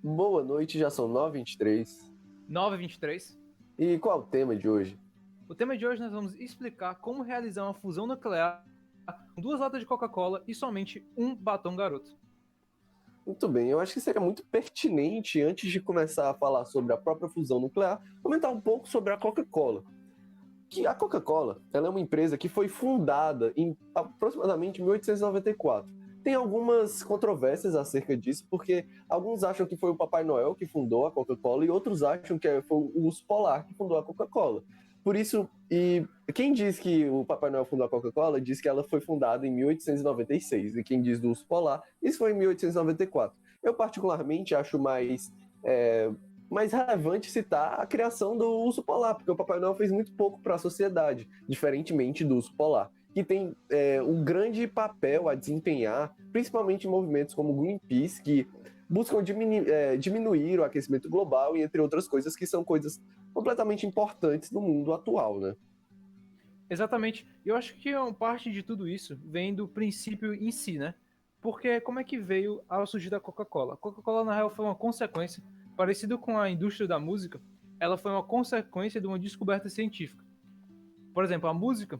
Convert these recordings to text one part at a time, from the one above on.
Boa noite, já são 9h23. 9h23. E qual é o tema de hoje? O tema de hoje nós vamos explicar como realizar uma fusão nuclear com 2 latas de Coca-Cola e somente um batom garoto. Muito bem, eu acho que seria muito pertinente, antes de começar a falar sobre a própria fusão nuclear, comentar um pouco sobre a Coca-Cola. Que a Coca-Cola, ela é uma empresa que foi fundada em aproximadamente 1894. Tem algumas controvérsias acerca disso, porque alguns acham que foi o Papai Noel que fundou a Coca-Cola e outros acham que foi o Urso Polar que fundou a Coca-Cola. Por isso, e quem diz que o Papai Noel fundou a Coca-Cola diz que ela foi fundada em 1896, e quem diz do Urso Polar, isso foi em 1894. Eu particularmente acho mais relevante citar a criação do urso polar, porque o Papai Noel fez muito pouco para a sociedade, diferentemente do urso polar, que tem um grande papel a desempenhar, principalmente em movimentos como o Greenpeace, que buscam diminuir o aquecimento global e entre outras coisas que são coisas completamente importantes no mundo atual, né? Exatamente. Eu acho que parte de tudo isso vem do princípio em si, né? Porque como é que veio ao surgir da Coca-Cola? A Coca-Cola, na real, foi uma consequência, parecido com a indústria da música, ela foi uma consequência de uma descoberta científica. Por exemplo, a música,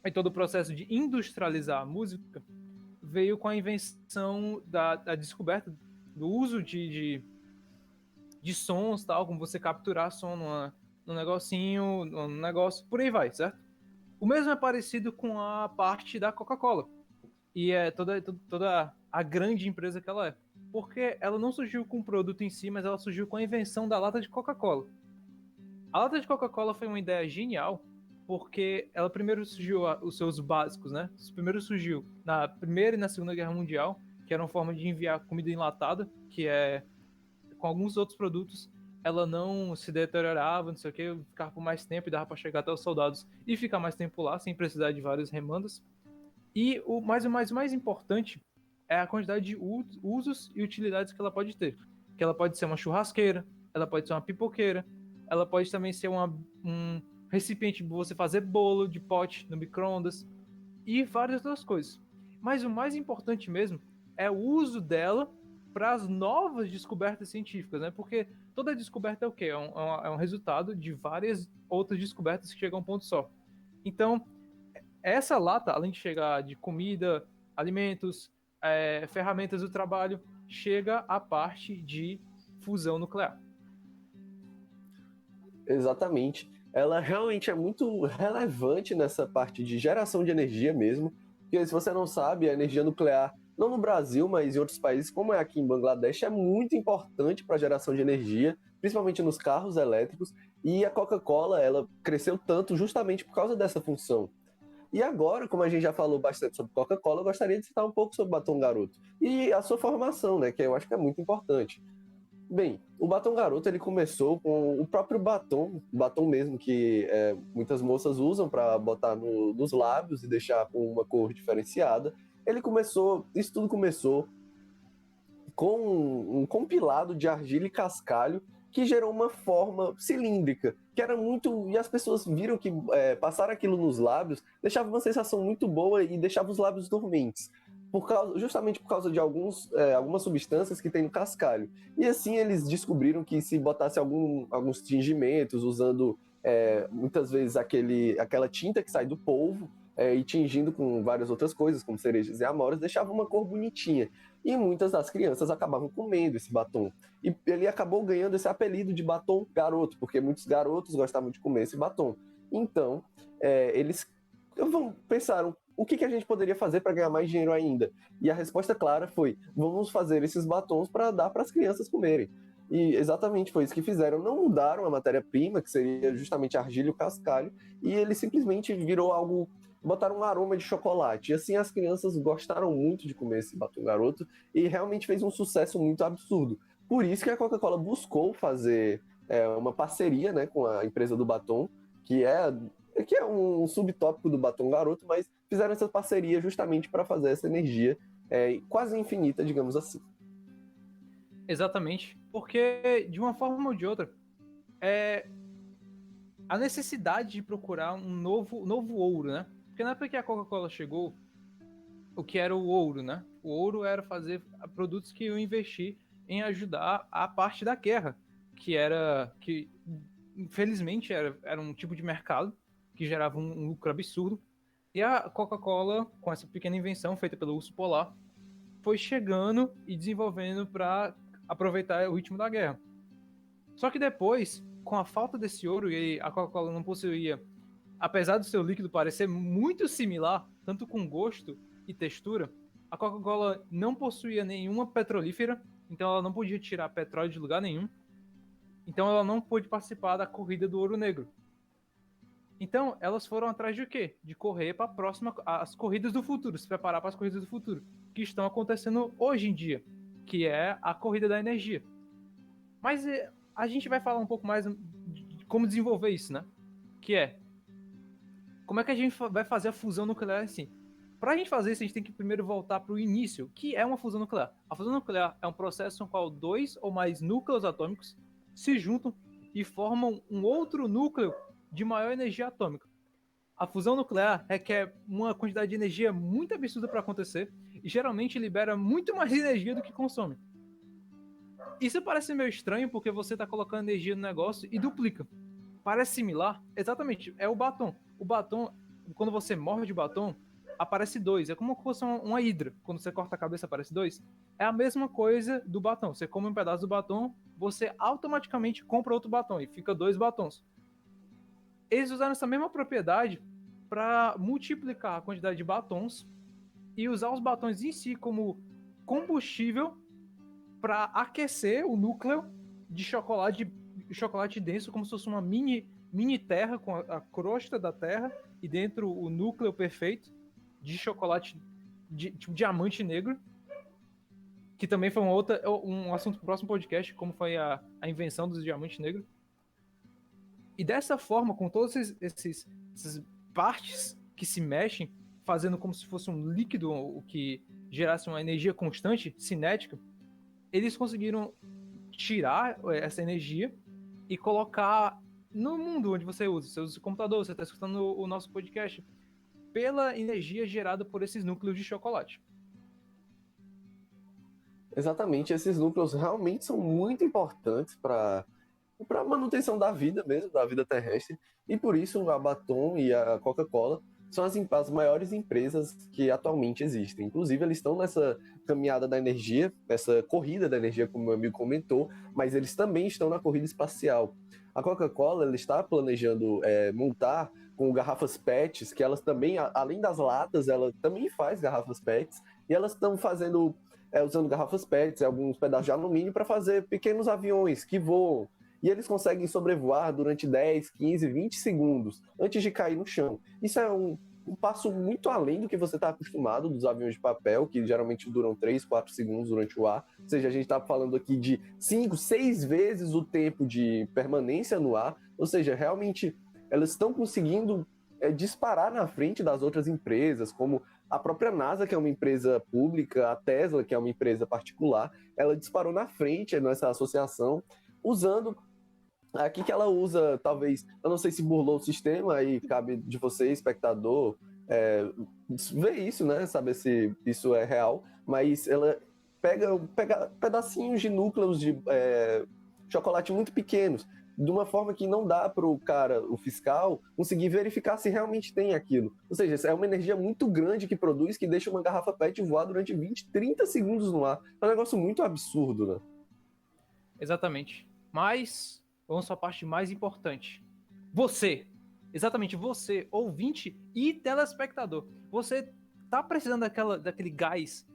e todo o processo de industrializar a música, veio com a invenção da descoberta do uso de sons, tal, como você capturar som num negocinho, num negócio, por aí vai, certo? O mesmo é parecido com a parte da Coca-Cola. E é toda a grande empresa que ela é. Porque ela não surgiu com o produto em si, mas ela surgiu com a invenção da lata de Coca-Cola. A lata de Coca-Cola foi uma ideia genial, porque ela primeiro surgiu os seus básicos, né? Primeiro surgiu na Primeira e na Segunda Guerra Mundial, que era uma forma de enviar comida enlatada, que é com alguns outros produtos ela não se deteriorava, não sei o que, ficava por mais tempo e dava para chegar até os soldados e ficar mais tempo lá, sem precisar de várias remandas. E o mais importante é a quantidade de usos e utilidades que ela pode ter. Que ela pode ser uma churrasqueira, ela pode ser uma pipoqueira, ela pode também ser um recipiente para você fazer bolo de pote no micro-ondas e várias outras coisas. Mas o mais importante mesmo é o uso dela para as novas descobertas científicas, né? Porque toda descoberta é o quê? É um resultado de várias outras descobertas que chegam a um ponto só. Então, essa lata, além de chegar de comida, alimentos, ferramentas do trabalho, chega a parte de fusão nuclear. Exatamente. Ela realmente é muito relevante nessa parte de geração de energia mesmo, porque se você não sabe, a energia nuclear, não no Brasil, mas em outros países, como é aqui em Bangladesh, é muito importante para a geração de energia, principalmente nos carros elétricos, e a Coca-Cola, ela cresceu tanto justamente por causa dessa função. E agora, como a gente já falou bastante sobre Coca-Cola, eu gostaria de citar um pouco sobre Batom Garoto e a sua formação, né, que eu acho que é muito importante. Bem, o batom garoto ele começou com o próprio batom mesmo que muitas moças usam para botar nos lábios e deixar com uma cor diferenciada. Isso tudo começou com um compilado de argila e cascalho que gerou uma forma cilíndrica, que era muito. E as pessoas viram que passar aquilo nos lábios deixava uma sensação muito boa e deixava os lábios dormentes. Justamente por causa de algumas substâncias que tem no cascalho. E assim eles descobriram que se botasse alguns tingimentos, usando muitas vezes aquela tinta que sai do polvo, e tingindo com várias outras coisas, como cerejas e amoras, deixava uma cor bonitinha. E muitas das crianças acabavam comendo esse batom. E ele acabou ganhando esse apelido de batom garoto, porque muitos garotos gostavam de comer esse batom. Então, eles pensaram, o que a gente poderia fazer para ganhar mais dinheiro ainda? E a resposta clara foi, vamos fazer esses batons para dar para as crianças comerem. E exatamente foi isso que fizeram. Não mudaram a matéria-prima, que seria justamente a argila e o cascalho, e ele simplesmente virou algo, botaram um aroma de chocolate. E assim as crianças gostaram muito de comer esse batom garoto e realmente fez um sucesso muito absurdo. Por isso que a Coca-Cola buscou fazer uma parceria, né, com a empresa do batom, que é um subtópico do batom garoto, mas fizeram essa parceria justamente para fazer essa energia quase infinita, digamos assim. Exatamente. Porque, de uma forma ou de outra, é a necessidade de procurar um novo ouro, né? Porque na época que a Coca-Cola chegou, o que era o ouro, né? O ouro era fazer produtos que iam investir em ajudar a parte da guerra, que infelizmente era um tipo de mercado que gerava um lucro absurdo. E a Coca-Cola, com essa pequena invenção feita pelo urso polar, foi chegando e desenvolvendo para aproveitar o ritmo da guerra. Só que depois, com a falta desse ouro, e a Coca-Cola não possuía, apesar do seu líquido parecer muito similar, tanto com gosto e textura, a Coca-Cola não possuía nenhuma petrolífera, então ela não podia tirar petróleo de lugar nenhum. Então ela não pôde participar da corrida do ouro negro. Então elas foram atrás de quê? De correr para as corridas do futuro, se preparar para as corridas do futuro, que estão acontecendo hoje em dia, que é a corrida da energia. Mas a gente vai falar um pouco mais de como desenvolver isso, né? Que é, como é que a gente vai fazer a fusão nuclear assim? Para a gente fazer isso, a gente tem que primeiro voltar para o início, que é uma fusão nuclear. A fusão nuclear é um processo no qual 2 ou mais núcleos atômicos se juntam e formam um outro núcleo de maior energia atômica. A fusão nuclear requer uma quantidade de energia muito absurda para acontecer e geralmente libera muito mais energia do que consome. Isso parece meio estranho porque você está colocando energia no negócio e duplica. Parece similar? Exatamente, é o batom. O batom, quando você morde o batom, aparece 2. É como se fosse uma hidra. Quando você corta a cabeça, aparece 2. É a mesma coisa do batom. Você come um pedaço do batom, você automaticamente compra outro batom e fica 2 batons. Eles usaram essa mesma propriedade para multiplicar a quantidade de batons e usar os batons em si como combustível para aquecer o núcleo de chocolate denso, como se fosse uma mini terra com a crosta da terra e dentro o núcleo perfeito de chocolate tipo diamante negro, que também foi um assunto pro próximo podcast, como foi a invenção dos diamantes negros. E dessa forma, com todas essas partes que se mexem, fazendo como se fosse um líquido o que gerasse uma energia constante, cinética, eles conseguiram tirar essa energia e colocar no mundo onde você usa. Você usa o computador, você está escutando o nosso podcast, pela energia gerada por esses núcleos de chocolate. Exatamente, esses núcleos realmente são muito importantes para a manutenção da vida mesmo, da vida terrestre, e por isso a Baton e a Coca-Cola são as maiores empresas que atualmente existem. Inclusive, eles estão nessa caminhada da energia, nessa corrida da energia, como o meu amigo comentou, mas eles também estão na corrida espacial. A Coca-Cola ela está planejando montar com garrafas PETs, que elas também, além das latas, ela também faz garrafas PETs, e elas estão fazendo, usando garrafas PETs, alguns pedaços de alumínio, para fazer pequenos aviões que voam. E eles conseguem sobrevoar durante 10, 15, 20 segundos antes de cair no chão. Isso é um passo muito além do que você está acostumado dos aviões de papel, que geralmente duram 3, 4 segundos durante o ar. Ou seja, a gente está falando aqui de 5, 6 vezes o tempo de permanência no ar. Ou seja, realmente elas estão conseguindo disparar na frente das outras empresas, como a própria NASA, que é uma empresa pública, a Tesla, que é uma empresa particular, ela disparou na frente nessa associação, usando aqui que ela usa, talvez, eu não sei se burlou o sistema, aí cabe de você, espectador, ver isso, né? Saber se isso é real, mas ela pega pedacinhos de núcleos de chocolate muito pequenos, de uma forma que não dá para o cara, o fiscal, conseguir verificar se realmente tem aquilo. Ou seja, é uma energia muito grande que produz, que deixa uma garrafa PET voar durante 20, 30 segundos no ar. É um negócio muito absurdo, né? Exatamente. Mas vamos para a parte mais importante. Você, exatamente você, ouvinte e telespectador, você tá precisando daquele gás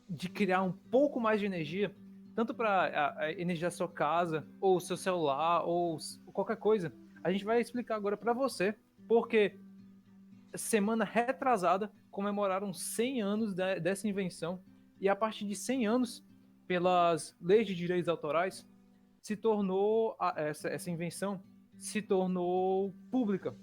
de criar um pouco mais de energia, tanto para a energia da sua casa, ou seu celular, ou qualquer coisa. A gente vai explicar agora para você, porque semana retrasada comemoraram 100 anos dessa invenção, e a partir de 100 anos, pelas leis de direitos autorais, se tornou essa invenção se tornou pública.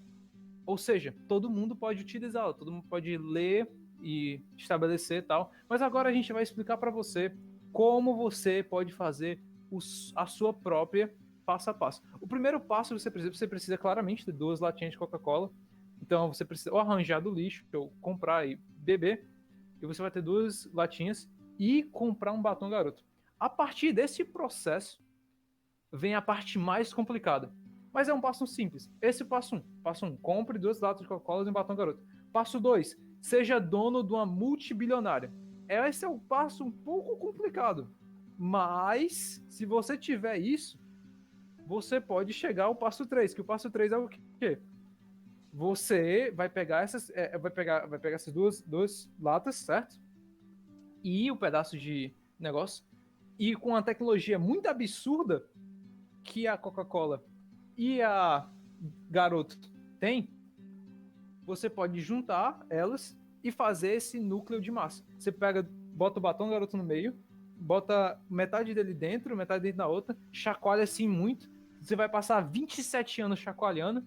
Ou seja, todo mundo pode utilizá-la, todo mundo pode ler e estabelecer tal. Mas agora a gente vai explicar para você como você pode fazer a sua própria passo a passo. O primeiro passo você precisa claramente de 2 latinhas de Coca-Cola. Então você precisa ou arranjar do lixo, ou comprar e beber. E você vai ter 2 latinhas e comprar um batom garoto. A partir desse processo, vem a parte mais complicada. Mas é um passo simples. Esse é o passo 1. Passo 1, compre 2 latas de Coca-Cola e um batom garoto. Passo 2, seja dono de uma multibilionária. Esse é um passo um pouco complicado. Mas, se você tiver isso, você pode chegar ao passo 3, que o passo 3 é o quê? Você vai pegar essas duas latas, certo? E o pedaço de negócio. E com uma tecnologia muito absurda que a Coca-Cola e a Garoto tem, você pode juntar elas e fazer esse núcleo de massa. Você bota o batom Garoto no meio, bota metade dele dentro, metade dentro da outra, chacoalha assim muito. Você vai passar 27 anos chacoalhando,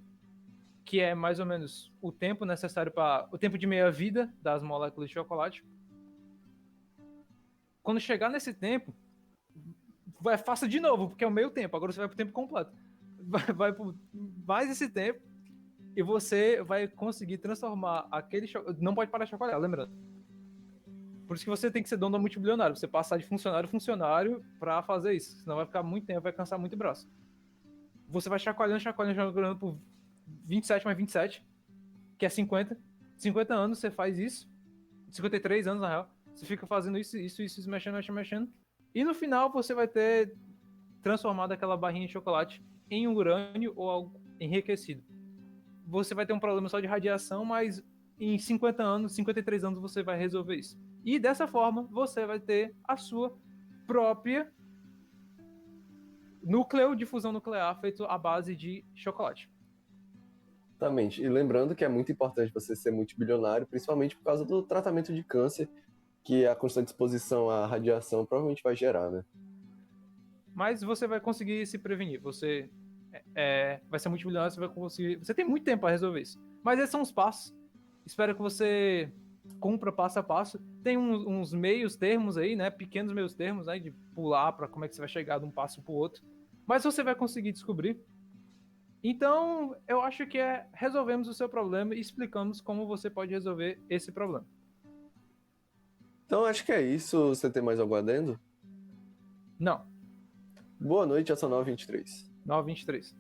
que é mais ou menos o tempo necessário para o tempo de meia-vida das moléculas de chocolate. Quando chegar nesse tempo, faça de novo, porque é o meio tempo. Agora você vai pro tempo completo. Vai por mais esse tempo e você vai conseguir transformar aquele chocolate. Não pode parar de chacoalhar, lembrando. Por isso que você tem que ser dono da multibilionário. Você passar de funcionário a funcionário pra fazer isso. Senão vai ficar muito tempo, vai cansar muito o braço. Você vai chacoalhando por 27 mais 27, que é 50. 50 anos você faz isso. 53 anos, na real. Você fica fazendo isso, mexendo. E no final você vai ter transformado aquela barrinha de chocolate em um urânio ou algo enriquecido. Você vai ter um problema só de radiação, mas em 50 anos, 53 anos você vai resolver isso. E dessa forma você vai ter a sua própria núcleo de fusão nuclear feito à base de chocolate. Exatamente. E lembrando que é muito importante você ser multibilionário, principalmente por causa do tratamento de câncer, que a constante exposição à radiação provavelmente vai gerar, né? Mas você vai conseguir se prevenir. Você vai ser multimilionário, você vai conseguir. Você tem muito tempo para resolver isso. Mas esses são os passos. Espero que você cumpra passo a passo. Tem uns meios termos aí, né? Pequenos meios termos aí de pular para como é que você vai chegar de um passo para o outro. Mas você vai conseguir descobrir. Então, eu acho que resolvemos o seu problema e explicamos como você pode resolver esse problema. Então acho que é isso. Você tem mais algum adendo? Não. Boa noite, essa 923. 923.